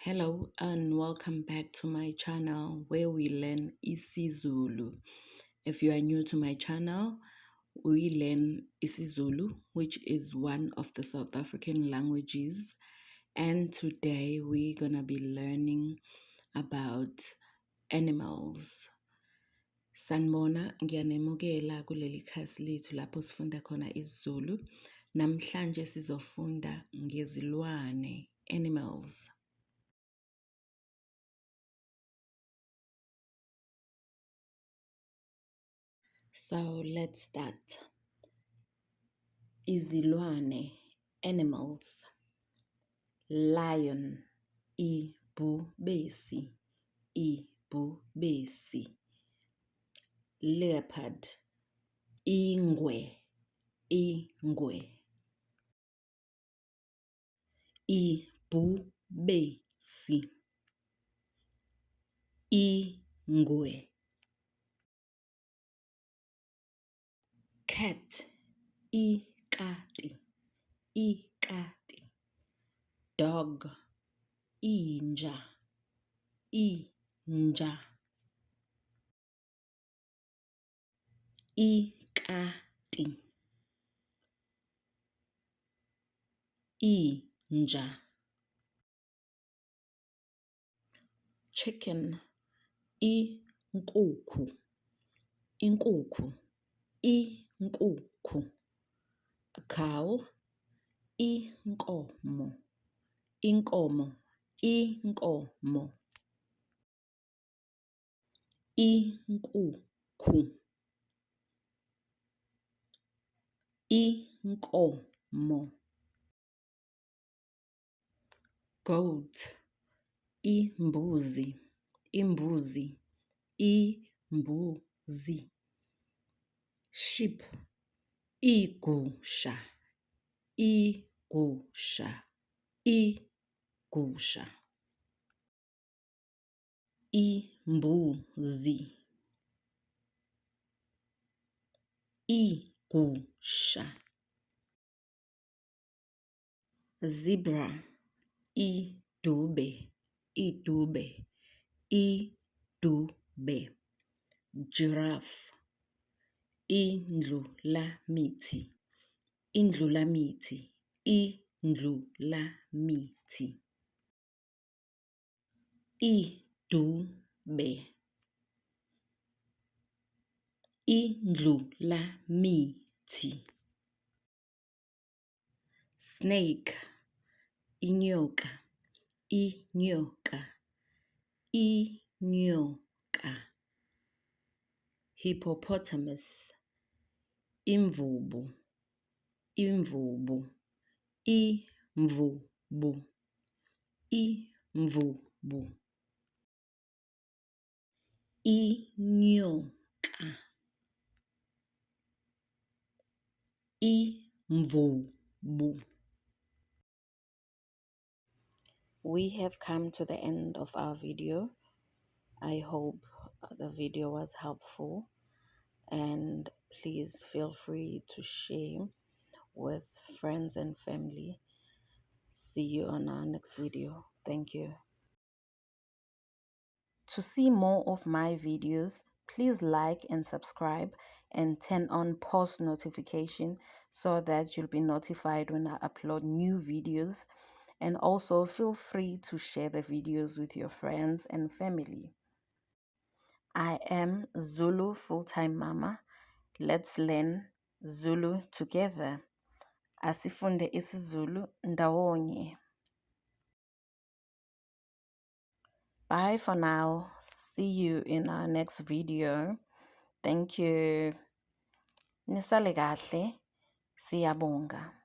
Hello and welcome back to my channel where we learn IsiZulu. If you are new to my channel, we learn IsiZulu, which is one of the South African languages. And today we're gonna be learning about animals. Sanibona, ngiyanemukela kuleli khasi lethu lapho sifunda khona isiZulu. Namhlanje sizofunda ngezilwane, animals. So let's start. Izilwane, animals. Lion, ibhubesi, ibhubesi. Leopard, ingwe, ingwe. Ibhubesi, ingwe. Cat, ikati, ikati. Dog, inja, inja. Ikati, inja. Chicken, inkukhu, inkukhu, inkukhu. Cow, inkomo, inkomo, inkomo. Inkukhu, inkomo. Goat, imbuzi, imbuzi, imbuzi. Sheep, igusha, igusha, igusha. Imbuzi, igusha. Zebra, idube, idube, idube. Giraffe, indlulamithi, indlulamithi, indlulamithi. Idube, indlulamithi. Snake, inyoka, inyoka, inyoka. Hippopotamus, imvubu, imvubu, imvubu, imvubu. Inyoka, imvubu. We have come to the end of our video. I hope the video was helpful, and please feel free to share with friends and family. See you on our next video. Thank you. To see more of my videos, please like and subscribe and turn on post notification so that you'll be notified when I upload new videos. And also feel free to share the videos with your friends and family. I am Zulu Full-Time Mama. Let's learn Zulu together. Asifunde isiZulu ndawonye. Bye for now. See you in our next video. Thank you. Nisale kahle. Siyabonga.